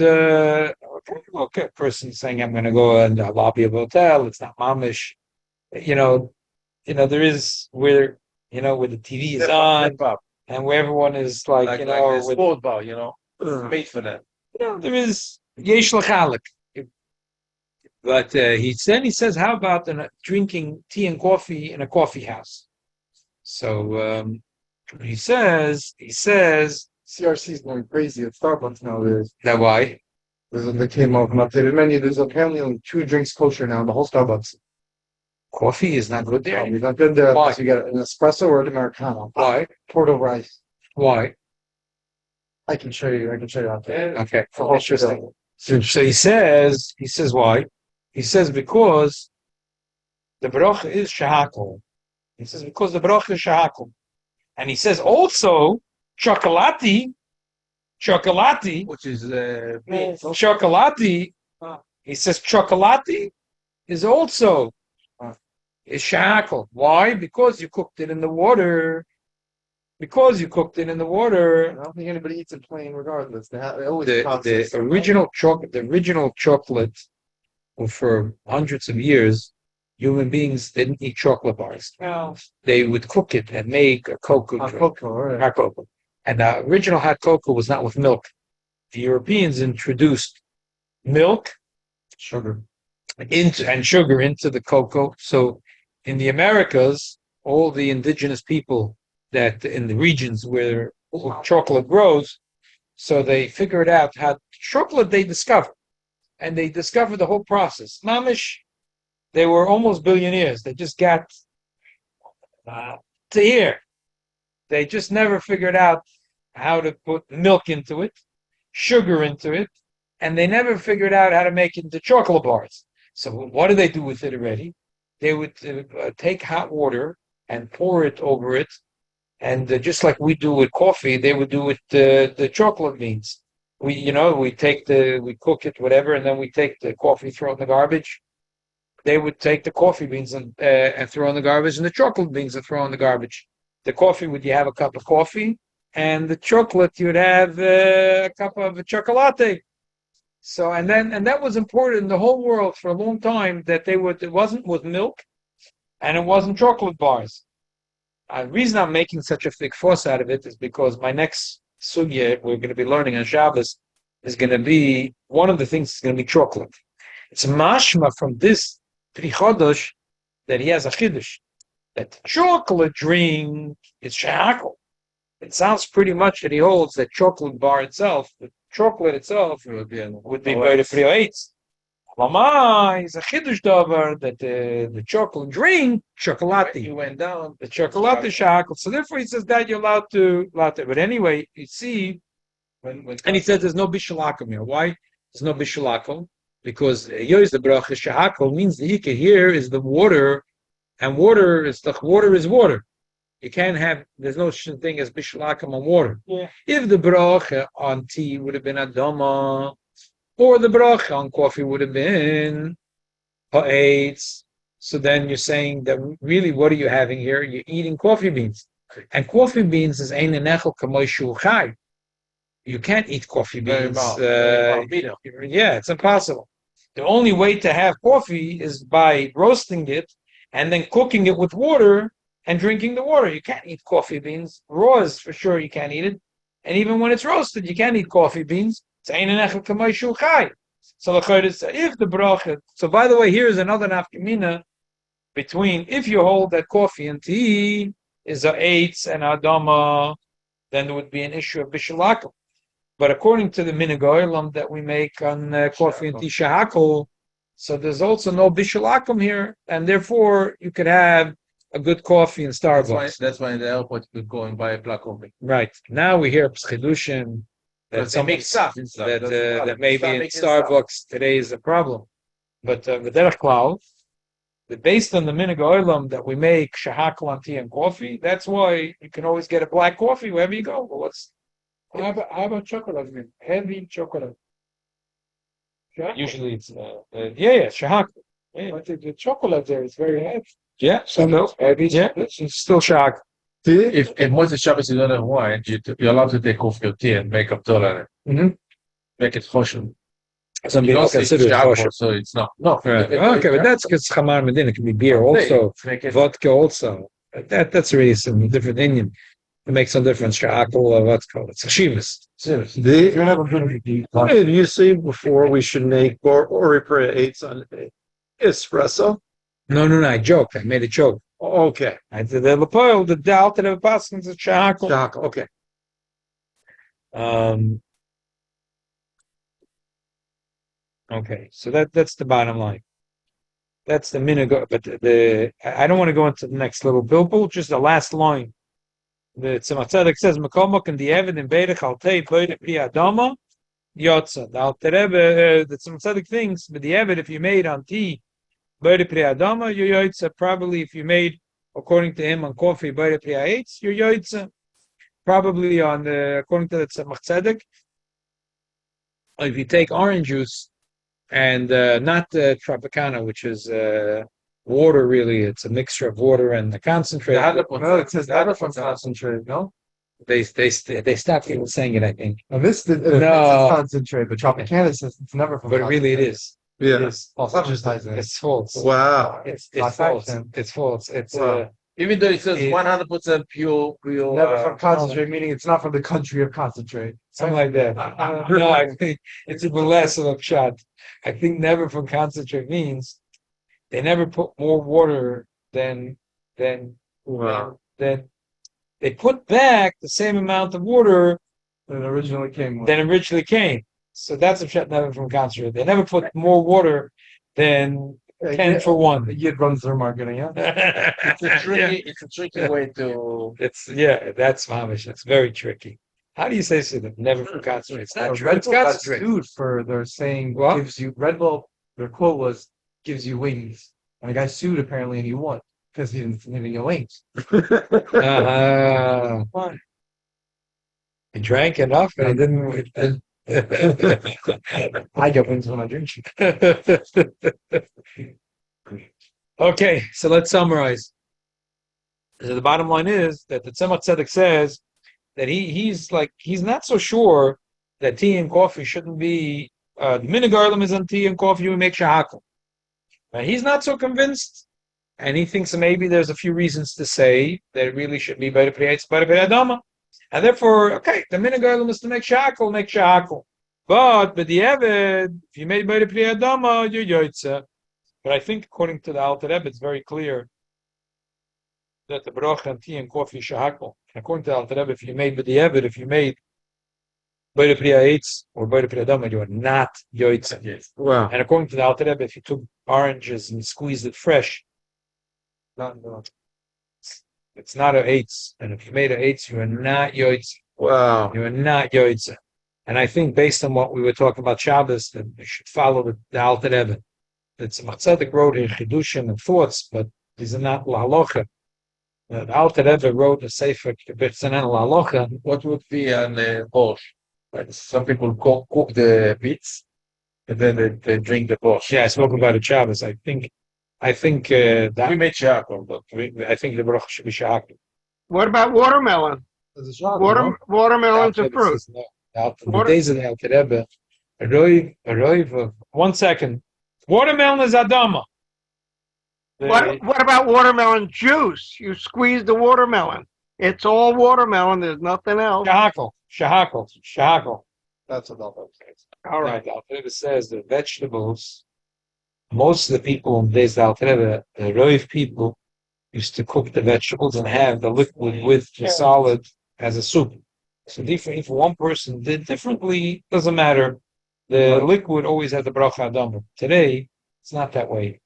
S1: look, a person saying I'm going to go in the lobby of a hotel, it's not mamish. There is where the TV is on and where everyone is like
S2: Like
S1: with
S2: a sport bar, made for that.
S1: there is yesh lachalik. But he says, how about drinking tea and coffee in a coffee house? So he says
S4: CRC is going crazy at Starbucks nowadays.
S1: that why?
S4: They came up with an updated menu. There's apparently only 2 drinks kosher now in the whole Starbucks.
S1: Coffee is not good there.
S4: You're not good there
S1: Why?
S4: unless you get an espresso or an Americano.
S1: Why?
S4: Poured over ice.
S1: Why?
S4: I can show you out there.
S1: Okay,
S4: For whole
S1: interesting. So he says why? He says because the bracha is shahakol. He says because the bracha is shahakol. And he says also chocolati,
S2: Which is
S1: chocolati. He says chocolati is also is shahakol. Why? Because you cooked it in the water. Because you cooked it in the water.
S4: I don't think anybody eats it plain regardless. They always
S1: The original chocolate, for hundreds of years, human beings didn't eat chocolate bars.
S4: Well,
S1: They would cook it and make a cocoa drink.
S4: right.
S1: Hot cocoa. And the original hot cocoa was not with milk. The Europeans introduced milk,
S4: Sugar.
S1: and sugar into the cocoa. So in the Americas, all the indigenous people that in the regions where chocolate grows, so they figured out how chocolate they discovered. And they discovered the whole process. Mamish, they were almost billionaires. They just got to here. They just never figured out how to put milk into it, sugar into it, and they never figured out how to make it into chocolate bars. So what do they do with it already? They would take hot water and pour it over it, and just like we do with coffee, they would do with the chocolate beans. We cook it, whatever, and then we take the coffee, throw it in the garbage. They would take the coffee beans and throw in the garbage, and the chocolate beans and throw in the garbage. The coffee, you have a cup of coffee, and the chocolate, you would have a cup of chocolate. So, and that was imported in the whole world for a long time, that it wasn't with milk, and it wasn't chocolate bars. The reason I'm making such a big fuss out of it is because my next sugya we're going to be learning on Shabbos is going to be, one of the things is going to be chocolate. It's mashma from this Pri Chodosh that he has a chiddush, that chocolate drink is shehakol. It sounds pretty much that he holds that chocolate bar itself, the chocolate itself, would be by the Pri Eitz. Mama is a chiddush davar that the chocolate drink, chocolate,
S2: You went down.
S1: the chocolate shehakol. So therefore he says that you're allowed to. But anyway, you see,
S2: When
S1: and he says there's no bishalakum here. Why? There's no bishalakum because yois the bracha shehakol means the hika here is the water, and water is water. You can't have. There's no such thing as bishalakum on water.
S3: Yeah.
S1: If the bracha on tea would have been adama, or the bracha on coffee would have been ha'etz, so then you're saying that really, what are you having here? You're eating coffee beans, and coffee beans is ein nechel kamoy shu chai. You can't eat coffee beans. Yeah, it's impossible. The only way to have coffee is by roasting it and then cooking it with water and drinking the water. You can't eat coffee beans. Raw is for sure you can't eat it. And even when it's roasted, you can't eat coffee beans. So if the bracha. So by the way, here's another nafkamina between if you hold that coffee and tea is a eitz and adama, then there would be an issue of bishalakum. But according to the minhag olam that we make on coffee and tea shehakol, so there's also no bishalakum here, and therefore you could have a good coffee in Starbucks.
S2: That's why in the airport you could go and buy a black coffee.
S1: Right. Now we hear pschidushin that
S2: They make stuff
S1: that maybe in Starbucks today is a problem. But v'derech klal, based on the minhag olam that we make shehakol on tea and coffee, that's why you can always get a black coffee wherever you go. Well,
S3: How about chocolate? Heavy chocolate.
S1: usually it's shehakol. Yeah.
S3: But the chocolate there is very heavy.
S1: Yeah,
S3: Heavy.
S1: yeah, it's still shehakol.
S2: If Moses Shabbos you don't have wine, you're allowed to take off your tea and make up tolerant. Make it choshen.
S1: Some
S2: You
S1: people
S2: don't say
S1: consider it
S2: alcohol,
S1: kosher.
S2: so it's not. No.
S1: Okay, but that's because chamar medin. It can be beer also, vodka also. That's really some different Indian. It makes no difference. Shehakol or vodka. It's chashivas.
S3: You're never going to
S4: What did you say before we should make Oripra 8s on espresso?
S1: No. I joked. I made a joke.
S4: Okay.
S1: I did the lepoil, the doubt that passes is shehakol.
S4: Okay.
S1: Okay, so that's the bottom line. That's the minhag. But I don't want to go into the next little bilbul. Just the last line. The Tzemach Tzedek says, "Mekomok and the Evid in Beirich Altei Beirich Pri Adama Yotza." The Alter Rebbe, the Tzemach Tzedek thinks, but the Evid, if you made on tea Beirich Pri Adama, you're Yotza. Probably if you made, according to him, on coffee Beirich Pri Eitz, you're Yotza. Probably on according to the Tzemach Tzedek, if you take orange juice and not Tropicana, which is water, really, it's a mixture of water and the concentrate.
S3: No, it says never from concentrate, no?
S1: They stopped even saying it, I think.
S3: No, this is concentrate, but Tropicana says it's never from
S1: But
S3: concentrate.
S1: really, it is.
S4: Yeah.
S1: It is. It's false.
S4: Wow.
S1: It's false. It's false. It's
S2: Even though it says 100% pure.
S3: Never from concentrate, meaning it's not from the country of concentrate.
S1: something like that. No, I think it's a less of a shot. I think never from concentrate means they never put more water than
S4: Wow.
S1: they put back the same amount of water
S3: That originally came with.
S1: than originally came. So that's a shot never from concentrate. They never put more water than 10 for 1.
S3: Yid runs their marketing, yeah.
S2: It's a tricky way to.
S1: That's mamish. It's very tricky. How do you say so? Never from concentrate. It's not true.
S3: Red
S1: It's
S3: Bull got
S1: concentrate.
S3: sued for their saying
S1: What?
S3: gives you Red Bull. Their quote was gives you wings, and the guy sued apparently, and he won because he didn't give you wings.
S1: Why? He drank enough, and he didn't.
S3: I get wings when I drink.
S1: Okay, so let's summarize. So the bottom line is that the Tzemach Tzedek says that he's not so sure that tea and coffee shouldn't be the minhag olam is on tea and coffee we make shehakol. He's not so convinced, and he thinks maybe there's a few reasons to say that it really should be better pri adama, and therefore, okay, the minhag olam is to make shehakol, But the Evid, if you made Beire Pri Adama, you're Yoitza. But I think according to the Alter Rebbe, it's very clear that the bracha and tea and coffee shahakol. According to the Alter Rebbe, if you made B'di'evet, if you made Beire Pri Eitz or Beire Pri Adama, you are not Yoitza.
S2: Yes.
S4: Wow.
S1: And according to the Alter Rebbe, if you took oranges and squeezed it fresh, it's not a eitz. And if you made a eitz, you are not yoitz.
S4: Wow.
S1: You are not yoitz. And I think based on what we were talking about Shabbos, that we should follow the Alter Rebbe. It's Tzedek wrote in Chidushim and thoughts, but these are not lahalocha. The Alter Rebbe wrote a sefer B'Tzanan lahalocha.
S2: What would be an borscht? Like some people cook the beets and then they drink the borscht.
S1: Yeah, I spoke about it Shabbos. I think
S2: We
S1: that
S2: made shakol, but
S1: I think the bracha should be shahak.
S5: What about watermelon? Watermelon's a fruit.
S1: The days of the Alter Rebbe, a roiv of 1 second. Watermelon is Adama.
S5: What about watermelon juice? You squeeze the watermelon. It's all watermelon. There's nothing else.
S1: Shahakol.
S4: That's about that.
S5: All right.
S1: The Alter Rebbe says the vegetables, most of the people in the days of the Alter Rebbe, the roiv people, used to cook the vegetables and have the liquid with the solid as a soup. So if one person did differently, doesn't matter. The liquid always had the bracha adama. Today, it's not that way.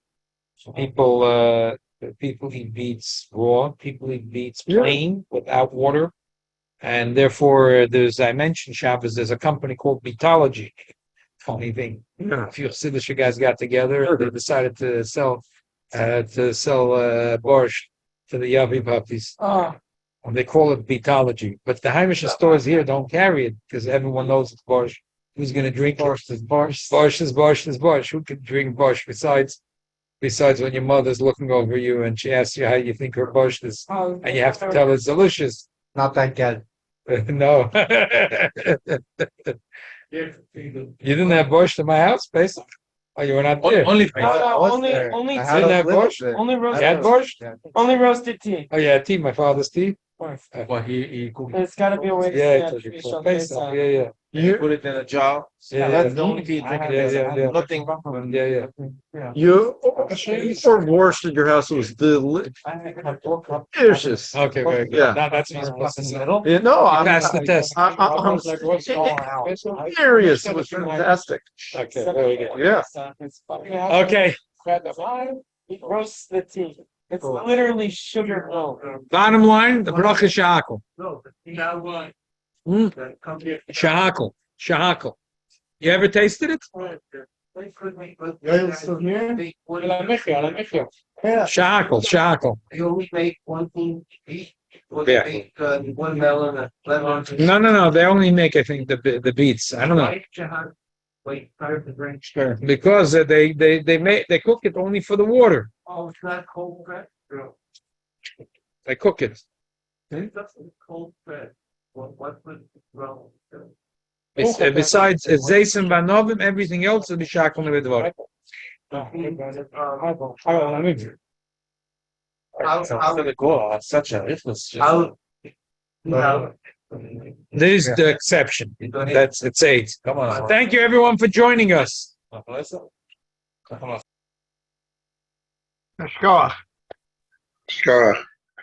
S1: So people eat beets raw. People eat beets plain without water, and therefore, I mentioned Shabbos. There's a company called Beatology. Funny thing.
S4: Yeah.
S1: A few Chassidish guys got together. They decided to sell borscht to the Yavi puppies. And they call it Beatology. But the Heimish stores here don't carry it because everyone knows it's borscht. Who's going to drink borscht? Borscht is borscht. Who can drink borscht besides when your mother's looking over you and she asks you how you think her borscht is, and you have to tell her it's delicious.
S3: Not that good.
S1: No. You didn't have borscht in my house, basically. Oh, you were not there.
S2: only
S3: Only
S1: You didn't have borscht?
S3: only
S1: You had borscht?
S3: only roasted tea.
S1: Oh, yeah, tea. My father's tea.
S2: Well, he cooked
S3: It's got to be a way
S1: Yeah,
S3: to
S1: it's for Pesach. Yeah.
S2: he put it in a jar.
S1: Yeah,
S2: That's
S1: yeah.
S2: the only tea drinking.
S1: Yeah.
S2: Nothing.
S1: Yeah.
S4: You or borscht in your house was delicious.
S1: Okay, very good.
S4: Yeah.
S1: Now that's what's
S3: middle.
S4: Yeah, no, I'm
S1: Pass the test.
S4: I'm serious. It was fantastic.
S1: Okay, very good.
S4: Yeah.
S1: Okay.
S3: It roasts the tea. It's literally sugar milk.
S1: Bottom line, the bracha shahakol. Shahakol. You ever tasted it? Shahakol.
S6: You only make one thing each.
S1: Yeah.
S6: Make one melon, a lemon.
S1: No. They only make, I think, the beets. I don't know.
S6: Wait, prior to drink.
S1: Because they cook it only for the water.
S6: Oh, it's not cold bread? No.
S1: They cook it.
S6: That's cold bread. What would wrong?
S1: Besides Zaysim Banovim, everything else will be shakol nevedvar.
S2: Such a difference.
S1: This is the exception. It's 8.
S2: Come on.
S1: Thank you, everyone, for joining us.
S5: Shkoach.
S4: Sure.